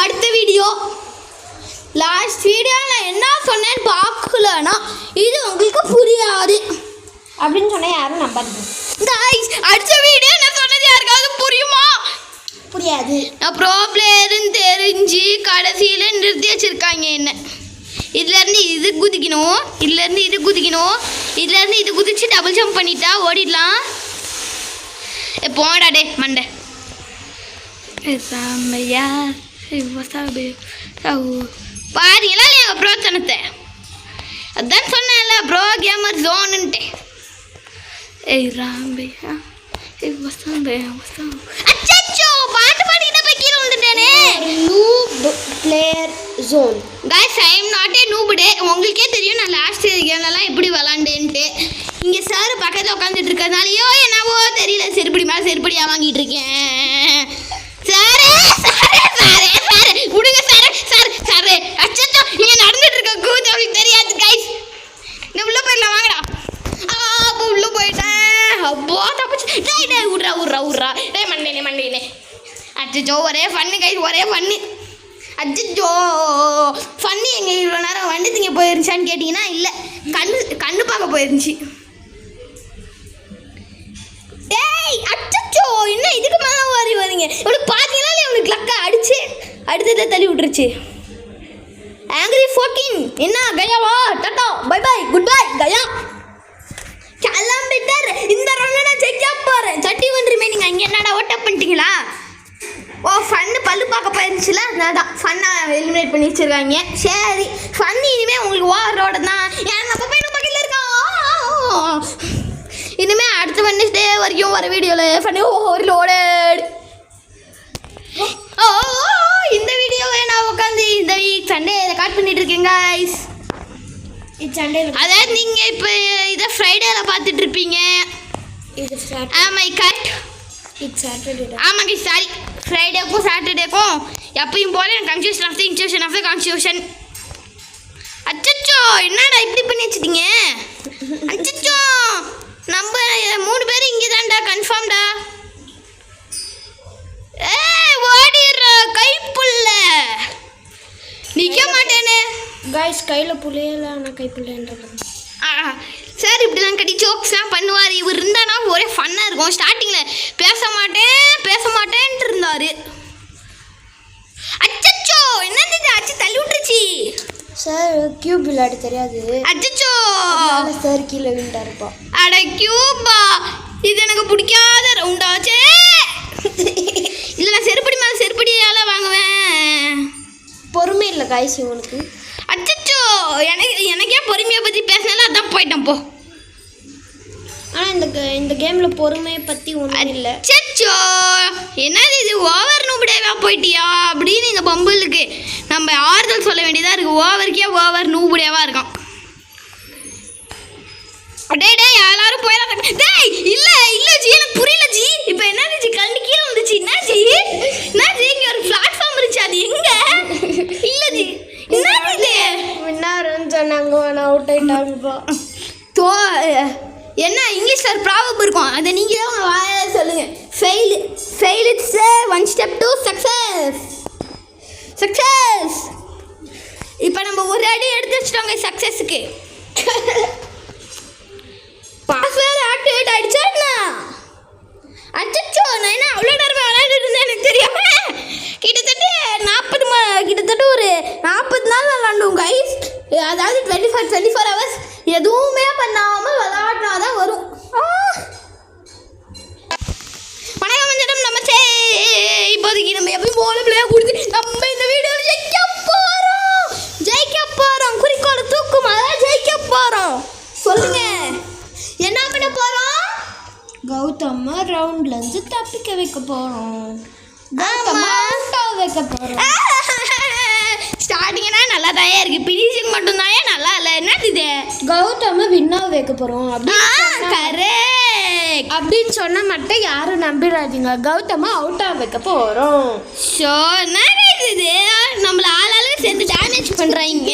அடுத்த video. Last video நான் என்ன சொன்னேன்னு பார்க்கலன்னா இது உங்களுக்கு புரியாது அப்படின்னு சொன்னால் யாரும் நம்பாதீங்க. गाइस அடுத்த வீடியோ நான் சொன்னது யாருக்காவது புரியுமா? புரியாது. நான் ப்ரோ பிளேயர்னு தெரிஞ்சு கடைசியில் நிறுத்தி வச்சுருக்காங்க என்ன. இதுலேருந்து இது குதிக்கணும், இதுலேருந்து இது குதிக்கணும், இதுலேருந்து இது குதிச்சு டபுள் ஜம்ப் பண்ணிட்டா ஓடிடலாம். போடா டே மண்டை சாமையா பாருங்களா இல்லையா ப்ரோ தனத்தை. அதான் சொன்னேன்ல ப்ரோ கேமர் ஜோனுன்ட்டு. ஏய் ராம்பையா அச்சோ பாட்டு பாடிக்கிட்ட போய் கீழே வந்துட்டேனே. Noob player zone. Guys I am not a நூபுடே. உங்களுக்கே தெரியும் நான் லாஸ்ட் கேம்லலாம் எப்படி விளாண்டேன்ட்டு. இங்கே சார் பக்கத்தில் உட்காந்துட்டு இருக்கிறதுனாலையோ என்னவோ தெரியல செருப்படி மேலே செருப்படியாக வாங்கிட்டு இருக்கேன். சாரே சாரே சாரே சாரே விடுங்க சாரே சார் சாரே. அச்சோ இங்கே நடந்துட்டு இருக்க கூத்து அவங்களுக்கு தெரியாது கைஸ். நான் உள்ளே போயிடலாம் வாங்கடா. அப்போ உள்ளே போயிட்டேன். அப்போ தப்பிச்சு டேய் டேய் விட்றா விட்றா விட்றா டேய் மண்டேனே மண்டேனே. அச்சோ ஒரே ஃபன்னு கைஸ் ஒரே ஃபன்னு. அச்சோ ஃபன்னு எங்கே இவ்வளோ நேரம் வண்டி திங்க போயிருந்துச்சான்னு கேட்டிங்கன்னா இல்லை கண்ணு பார்க்க போயிருந்துச்சு. ஏய் அச்சோ என்ன இதுக்கு மேலே வரீங்க இவனுக்கு பார்த்தீங்கன்னா இவனுக்கு லக்கா அடிச்சு அடுத்ததை தள்ளி விட்டுருச்சு. ஆங்கிரி 14 என்ன கயாவா tata bye bye goodbye கயா கிளம்பிட்டார். இந்த ரவுண்டை நான் ஜெயிக்க போகிறேன். 31 ரிமைனிங். அங்கே என்னடா ஓட்ட பண்ணிட்டீங்களா? ஓ ஃபன்னு பல்லு பார்க்க போயிருந்துச்சுல அதனால தான் ஃபன்னாக எலிமினேட் பண்ணி வச்சுருக்காங்க. சரி ஃபன்னு இனிமேல் உங்களுக்கு ஓவரோட தான். ஏன் நம்ம போய் பக்கத்தில் இருக்கோம். இனிமேல் அடுத்த வெட்னஸ்டே வரைக்கும் வர வீடியோவில் ஃபன்னு ஒரு லோடட். ஓ இந்த வீடியோவை நான் உட்காந்து இந்த வீக் சண்டே ரெக்கார்ட் பண்ணிட்டு இருக்கேன் கைஸ். சண்டே அதாவது நீங்கள் இப்போ இதை ஃப்ரைடேயில் பார்த்துட்டு இருப்பீங்க. இது ஆமாம் கரெக்ட். It's Saturday. ஆமாங்க சாரி ஃப்ரைடேக்கும் சாட்டர்டேக்கும் எப்பயும் போல confusion of the infusion of the constitution. அச்சோ என்னடா இப்படி பண்ணி வச்சுட்டீங்க. அச்சோ நம்ம 3 பேர் இங்கே தான்டா கன்ஃபார்ம்டா. ஏ ஓடிடுற கைப்புள்ள நிற்க மாட்டேனே கைஸ். கையில் புள்ளையில ஆனால் கைப்புள்ளன்றது. சார் இப்படிலாம் கட்டி ஜோக்ஸ்லாம் பண்ணுவார். இவர் இருந்தானா ஒரே ஃபன்னாக இருக்கும். ஸ்டார்டிங்கில் பேச மாட்டேன்ட்டு இருந்தார். அச்சோ என்னது அச்சு தள்ளி விட்டுருச்சு. சார் கியூப் விளையாட தெரியாது. அச்சோ சார் கீழே விழுந்தாருப்பா. அட கியூபா இது எனக்கு பிடிக்காத ரவுண்டாச்சே. இல்லை நான் செருப்படி மேலே செருப்படியால் வாங்குவேன். பொறுமை இல்லை கைஸ் இவனுக்கு. அச்சோ எனக்கே பொறுமையை பற்றி பேசினாலும் அதான் போயிட்டேன் போ. ஆனால் இந்த கேமில் பொறுமையை பற்றி ஒன்றும் இல்லை. அச்சோ என்னது இது ஓவர் நூபுடேவா போயிட்டியா அப்படின்னு இந்த பம்புலுக்கு நம்ம ஆறுதல் சொல்ல வேண்டியதாக இருக்குது. ஓவருக்கே ஓவர் நூபுடேவா இருக்கான். டே டே எல்லாரும் போயிடலாம். டேய் இல்லை இல்லை ஜி எனக்கு புரியல ஜி. இப்போ என்ன ஜி கண்டு கீழே வந்துச்சு. என்ன ஜி இங்கே ஒரு பிளாட்ஃபார்ம் இருந்துச்சு அது எங்கே இல்லை ஜி என்ன இது வின்னாருன்னு சொன்னாங்க நான் அவுட் ஆகிட்டாங்கப்பா. தோ என்ன இங்கிலீஷில் ப்ராபப் இருக்கும் அதை நீங்கள் தான் உங்கள் வாயால் சொல்லுங்கள். Fail it's 1 step to success. இப்போ நம்ம ஒரு அடி எடுத்து வச்சுட்டோங்க சக்ஸஸுக்கு. பாஸ்வேர்டு ஆக்டிவேட் ஆகிடுச்சா என்ன? அச்சோ நான் என்ன அவ்வளோ நேரம் விளையாண்டுட்டு இருந்தேன் எனக்கு தெரியாம. கிட்டத்தட்ட ஒரு 40 நாள் விளாண்டோம் கைஸ். அதாவது 24 hours எதுவுமே பண்ணாமல் விளையாடினா தான் வரும். வணக்கம் மஞ்சடம் நம்ம இப்போதைக்கு நம்ம எப்பயும் போல பிள்ளையாக கொடுத்து நம்ம இந்த வீடியோவில் ஜெயிக்க போகிறோம். குறிக்கோளை தூக்கும் அதான் ஜெயிக்க போகிறோம். சொல்லுங்க என்ன பண்ண போகிறோம்? கௌதம ரவுண்ட்லேருந்து தப்பிக்க வைக்க போகிறோம். வைக்க போகிறோம். ஸ்டார்டிங்னா நல்லா தான் இருக்குது. பினிஷிங் மட்டும் தான் நல்லா இல்லை. என்னது இது? கௌதம வின்னாக வைக்க போகிறோம். கரெக்ட் அப்படின்னு சொன்னால் மட்டும் யாரும் நம்பிடாதீங்க. கௌதம அவுட்டாக வைக்க போகிறோம். ஸோ என்ன இது நம்மளை ஆளாளுக்கு சேர்த்து டேமேஜ் பண்ணுறாங்க.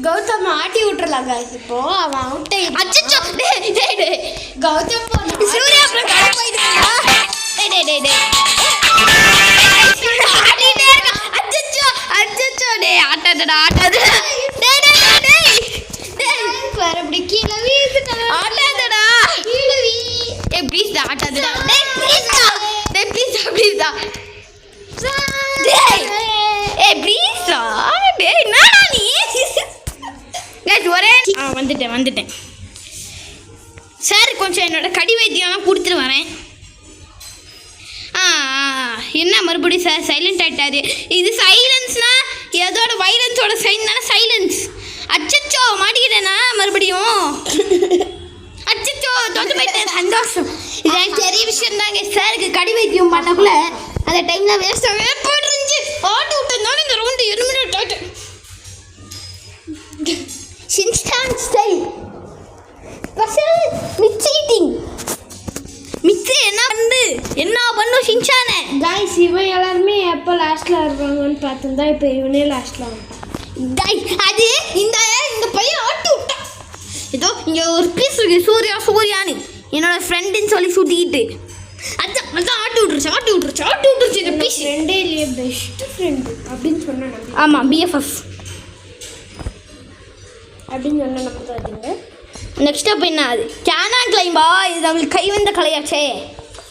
கௌதம் ஆட்டி விட்டுறலாங்க. இப்போ அவன் அவுட்டை அச்சோ கௌதம் சூர்யா அப்புறம் கடை போயிடுறா. ப்ளீஸா ஏய் ப்ளீஸா டேய் என்னடா நீ गाइस ஒரே வந்துட்டேன் சார் கொஞ்சம் என்னோட கடி வைத்தியம்லாம் கொடுத்துட்டு வரேன் என்ன மறுபடியும் சார் சைலண்ட் ஆகிட்டாரு இது சைலன்ஸ்னா எதோட வைலன்ஸோட சைன் தானே சைலன்ஸ் அச்சச்சோ மாட்டிக்கிட்டேனா மறுபடியும் அச்சச்சோ தொட்டு போயிட்டேன் சந்தோஷம் இது எனக்கு பெரிய விஷயம் தாங்க சாருக்கு கடி வைத்தியம் பண்ணக்குள்ள அந்த டைமில் வேஸ்ட்டாகவே போட்டுருந்துச்சு ஆட்டு விட்டதுனால இந்த ரவுண்டு எலிமினேட் ஆகிட்டேன் ஷின்சான் ஸ்டைல் மிக்ஸி என்ன பண்ணு ஷின்சானே गाइस இவன் எல்லாரும் எப்போ லாஸ்ட்ல வருவாங்கன்னு பார்த்தா இப்போ இவனே லாஸ்ட்ல வந்துட்டான் गाइस அது இந்த பையன் ஆட்டு விட்டான் இதோ இங்க ஒரு பீஸ் இருக்கு சூர்யான்னு என்னோட ஃப்ரெண்டுன்னு சொல்லி சுத்திக்கிட்டு அதான் ஆட்டு விட்டுருச்சு இந்த பீஸ் ஃப்ரெண்டே இல்லையே பெஸ்ட் ஃப்ரெண்ட் அப்படின்னு சொன்னா ஆமாம் பிஎஃப்எஃப் அப்படின்னு சொன்னா நம்பாதீங்க நெக்ஸ்ட் அப்போ என்ன அது கேனா கிளைம்பா இது நம்மளுக்கு கை வந்த கலையாச்சே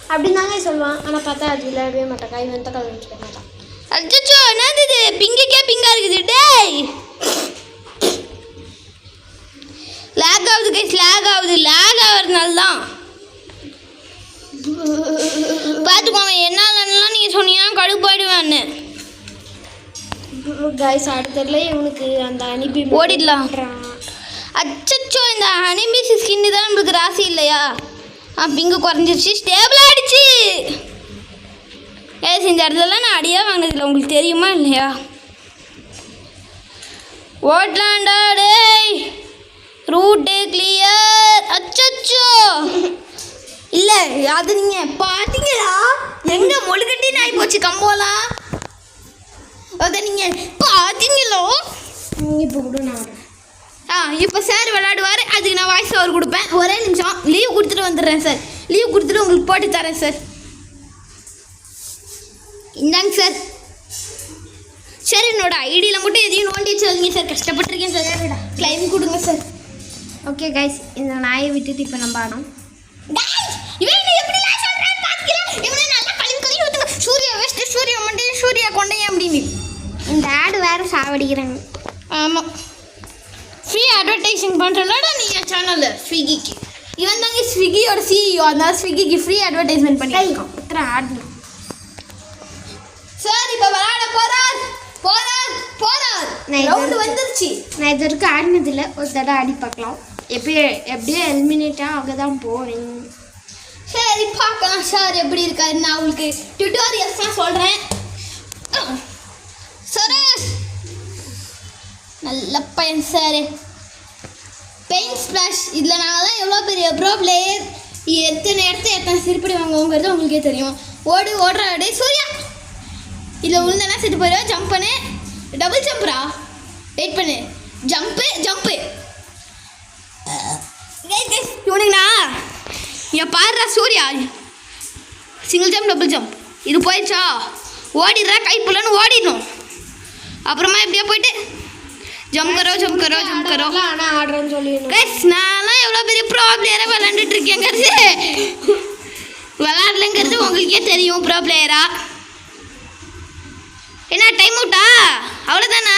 அப்படின்னு தாங்க சொல்லுவான் ஆனால் பார்த்தா அது விளையாடவே மாட்டான் கை வந்த கலை வச்சுக்க மாட்டான் அச்சோ என்னது இது பிங்குக்கே பிங்கா இருக்குது டேய் லேக் ஆகுது லேக் ஆகிறதுனால தான் பார்த்துக்கோங்க என்னாலலாம் நீங்கள் சொன்னீங்கன்னா கடுப்பாயிடுவேன்னு गाइस அடுத்ததுல இவனுக்கு அந்த அனிபி ஓடிடலாம் அச்சச்சோ இந்த அனிமிஸ் ஸ்கின் தான் நம்மளுக்கு ராசி இல்லையா பிங்கு குறைஞ்சிருச்சு ஸ்டேபிள் ஆகிடுச்சு இந்த இடத்துலலாம் நான் அடியாக வாங்கினதில்லை உங்களுக்கு தெரியுமா இல்லையா ஓட்லாண்டா டேய் ரூட்டு கிளியர் அச்சச்சோ இல்லை அது நீங்கள் பார்த்தீங்களா எங்கே மொழுகட்டி நாய் போச்சு கம்போலாம் அதை நீங்கள் பார்த்தீங்களோ இப்போ கூட நான் இப்போ சார் விளையாடுவார் அதுக்கு நான் வாய்ஸ் ஓவர் கொடுப்பேன் ஒரே நிமிஷம் லீவ் கொடுத்துட்டு வந்துடுறேன் சார் லீவ் கொடுத்துட்டு உங்களுக்கு போட்டு தரேன் சார் இந்தாங்க சார் சார் என்னோட ஐடியில் மட்டும் எதையும் நோண்டி வச்சுருங்க சார் கஷ்டப்பட்டிருக்கேன் சார் கிளைம் கொடுங்க சார் ஓகே गाइस இந்த நாயை விட்டுட்டு இப்போ நம்ம ஆடும் சூர்யா கொண்டையே அப்படின்னு இந்த ஆடு வேறு சாவடிக்கிறாங்க ஆமாம் ஃப்ரீ அட்வர்டைஸிங் பண்ணுறலடா நீ என் சேனலில் ஸ்விக்கிக்கு இவன் தாங்க ஸ்விக்கியோட சிஇஓ அதனால ஸ்விக்கிக்கு ஃப்ரீ அட்வர்டைஸ்மெண்ட் பண்ணியிருக்கோம் ஆடணும் சார் இப்போ விளையாட போறார் ரவுண்டு வந்துருச்சு நான் இது வரைக்கும் ஆடினதில்லை ஒரு தடவை ஆடி பார்க்கலாம் எப்படியோ எலிமினேட்டாக ஆக தான் போவேன் சரி பார்க்கலாம் சார் எப்படி இருக்காரு நான் உங்களுக்கு டியூட்டோரியல்ஸ் தான் சொல்கிறேன் சுரேஷ் நல்ல பையன் சார் பெயிண்ட் ஸ்ப்ளாஷ் இதில் நாங்கள்லாம் எவ்வளோ பெரிய ப்ரோ பிளேயர் எத்தனை சிறுபடி வாங்குவோங்கிறது உங்களுக்கே தெரியும் ஓடுற டே சூர்யா இதில் விழுந்தனா செத்து போயிடுவா ஜம்ப் பண்ணு டபுள் ஜம்ப்ரா வெயிட் பண்ணு ஜம்ப்பு இவனுங்கண்ணா இங்கே பாடுறா Surya single jump double jump இது போயிடுச்சா ஓடிடுறா கை புள்ளன்னு ஓடிடணும் அப்புறமா எப்படியா போயிட்டு ஜம்ப் கரோ ஆனால் ஆடுறேன்னு சொல்லிடணும் கைஸ் நான்லாம் எவ்வளோ பெரிய ப்ரோ பிளேயராக விளாண்டுட்டு இருக்கேங்கிறது விளாட்லங்கிறது உங்களுக்கே தெரியும் ப்ரோ பிளேயரா என்ன டைம் அவுட்டா அவ்வளோதானா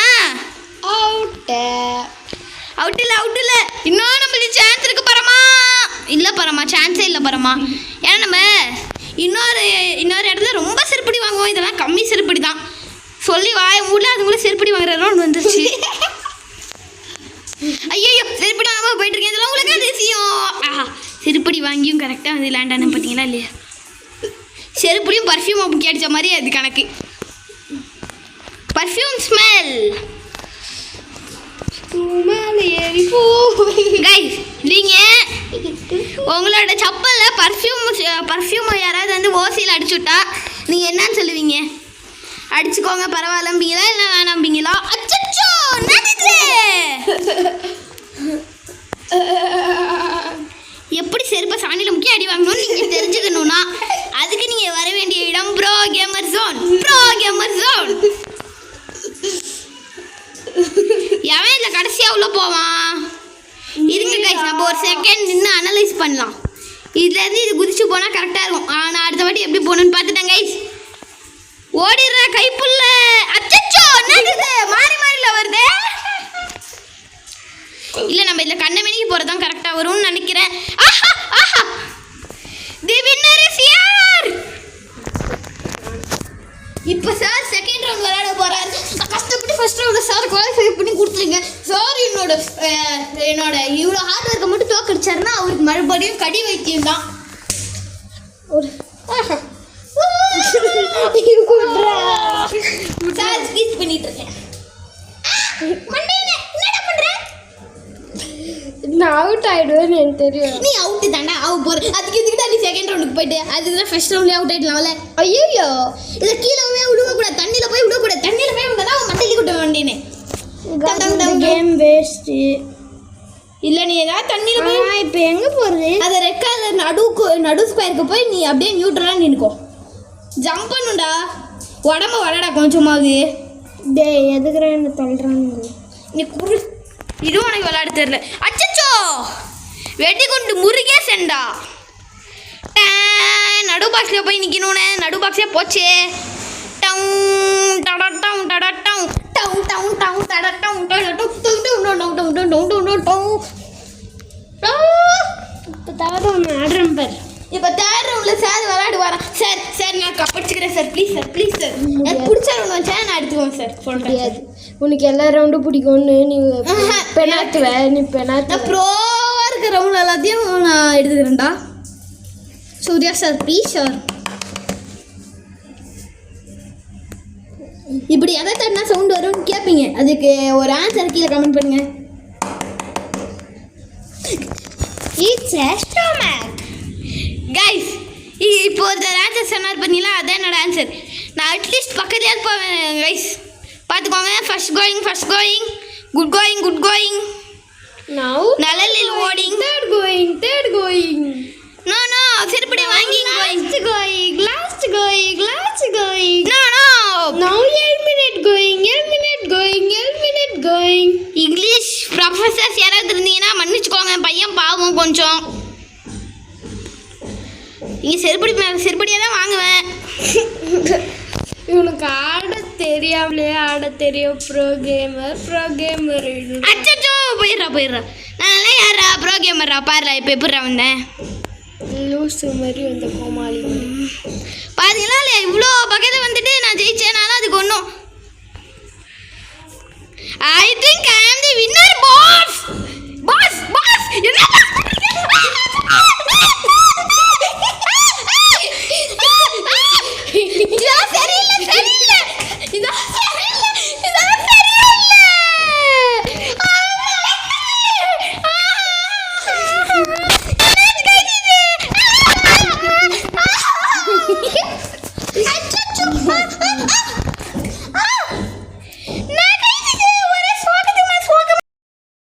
அவுட் இல்லை இன்னும் நம்மளுக்கு சான்ஸ் இருக்கு பரமா சான்ஸே இல்லை பரமா ஏன்னா நம்ம இன்னொரு இடத்துல ரொம்ப செருப்படி வாங்குவோம் இதெல்லாம் கம்மி செருப்படி தான் சொல்லி வாய மூடல அதுக்குள்ளே செருப்படி வாங்குற ரவுண்ட் வந்துருச்சு ஐயோ செருப்படி வாங்காமல் போயிட்டு இருக்கேன் இதெல்லாம் உங்களுக்கு அதிசயம் செருப்படி வாங்கியும் கரெக்டாக வந்து லேண்டானு பார்த்தீங்களா இல்லையா செருப்படியும் பர்ஃப்யூம் கேடிச்ச மாதிரி அது கணக்கு பர்ஃப்யூம் ஸ்மெல் கைஸ் நீங்கள் உங்களோட சப்பலில் பர்ஃப்யூம் யாராவது வந்து ஓசியில் அடிச்சுட்டா நீங்கள் என்னன்னு சொல்லுவீங்க அடிச்சுக்கோங்க பரவாயில்லம்பீங்களா இல்லை வேணாம்பீங்களா அச்சச்சோ எப்படி செருப்பை சாணியில் முக்கிய அடி வாங்கணும்னு நீங்கள் தெரிஞ்சுக்கணும்னா அதுக்கு நீங்கள் வர வேண்டிய இடம் ப்ரோ கேமர் ஜோன் எவன் இதில் கடைசியாக உள்ள போவான் இருங்க கைஸ் நம்ம ஒரு செகண்ட் நின்று அனலைஸ் பண்ணலாம் இதுலேருந்து இது குதிச்சு போனால் கரெக்டாக இருக்கும் ஆனால் அடுத்த வாட்டி எப்படி போகணுன்னு பார்த்துட்டேன் கைஸ் போகிறது தான் கரெக்டாக வரும்னு நினைக்கிறேன். ஆஹா ஆஹா தி வின்னர் இஸ் ஹியர். இப்போ சார் செகண்ட் ரவுண்ட் விளையாட போகிறாரு. நான் கஷ்டப்பட்டு ஃபர்ஸ்ட் ரவுண்டில் சார் குவாலிஃபை பண்ணி கொடுத்துருங்க. சார் என்னோட இவ்வளோ ஹார்ட் ஒர்க்கை மட்டும் தோக்கடிச்சாருன்னா அவருக்கு மறுபடியும் கடி வைத்தியம் தான். ஒரு சார் ஸ்பீச் பண்ணிட்டு இருக்கேன். என்னடா பண்ற? நான் அவுட் ஆயிடுவேன்னு எனக்கு தெரியும். நீ அவுட்டு தாண்டா ஆக போற. அதுக்கு இதுக்கு தான் நீ செகண்ட் ரவுண்டுக்கு போயிட்டு அதுதான் ஃபர்ஸ்ட் ரவுண்ட்லேயே அவுட் ஆயிடலாம்ல. ஐயோ இதை கீழே விடக்கூடாது, தண்ணியில் போய் விடக்கூடாது. தண்ணியில் போய் விட்டா அவன் மட்டைக்கு விட்ட வேண்டியனே. Game waste. இல்லை நீ ஏதாவது தண்ணியில் போய் இப்போ எங்கே போகிறது? அதை ரெக்கார்டு நடு ஸ்கொயருக்கு போய் நீ அப்படியே நியூட்ரலாக நின்னுக்கோ. ஜம்ப் பண்ணுண்டா, உடம்பு வளடா கொஞ்சமாவது. டே எதுக்குறா என்ன தள்ளுறாங்க? நீ குரு இதுவும் உனக்கு விளையாட தெரியல. அச்சச்சோ வெடிகுண்டு முருகே செண்டா. நடு பாக்ஸில் போய் நிற்கணுன்னு நடு பாக்ஸே போச்சே. டவுன் டடா டவுன் டடா டவுன் டவுன் டவுன் டவுன் டடா டவுன் டடா down down down down down down down down. இப்போ தவிர ஒன்று ஆடுறேன் பார். இப்போ தேர்ட் ரவுண்டில் சார் விளையாடுவாரா? சார் சார் நான் கப்படிச்சுக்கிறேன் sir, please sir, please sir. எனக்கு பிடிச்ச ரவுண்ட் வச்சா நான் எடுத்துக்குவேன் சார். முடியாது, உனக்கு எல்லா ரவுண்டும் பிடிக்கும்னு நீ பெனாத்துவ. நீ பெனாத்து. நான் ப்ரோவாக இருக்க ரவுண்ட் எல்லாத்தையும் நான் எடுத்துக்கிறேன்டா. Surya sir please sir. இப்படி எதை தட்டினா சவுண்ட் வரும்னு கேட்பீங்க. அதுக்கு ஒரு ஆன்சர் கீழே கமெண்ட் பண்ணுங்க. It's a stomach. கைஸ் இப்போ ஒரு ஆன்சர் சொன்னார் பண்ணீங்களா, அதான் என்னோட ஆன்சர். நான் அட்லீஸ்ட் பக்கத்துலேயே போவேன் கைஸ், பார்த்துக்கோங்க. First going good going now நலலில் ஓடிங் தேர்ட் கோயிங் நோ செருப்படி வாங்கி last going no now eliminate going. English professors யாராவது இருந்தீங்கன்னா மன்னிச்சுக்கோங்க, பையன் பாவம் கொஞ்சம். இங்கே செருப்படியாக தான் வாங்குவேன். இவனுக்கு ஆட தெரியும். ப்ரோ கேமர் அச்சோ போயிடுறா. நான் யாரா ப்ரோ கேமரா பாருடா. இப்போ எப்படிடா வந்தேன்? லூசு மாதிரி வந்த கோமாளி பாத்தீங்களா இல்லையா? இவ்வளோ பக்கத்தில் வந்துட்டு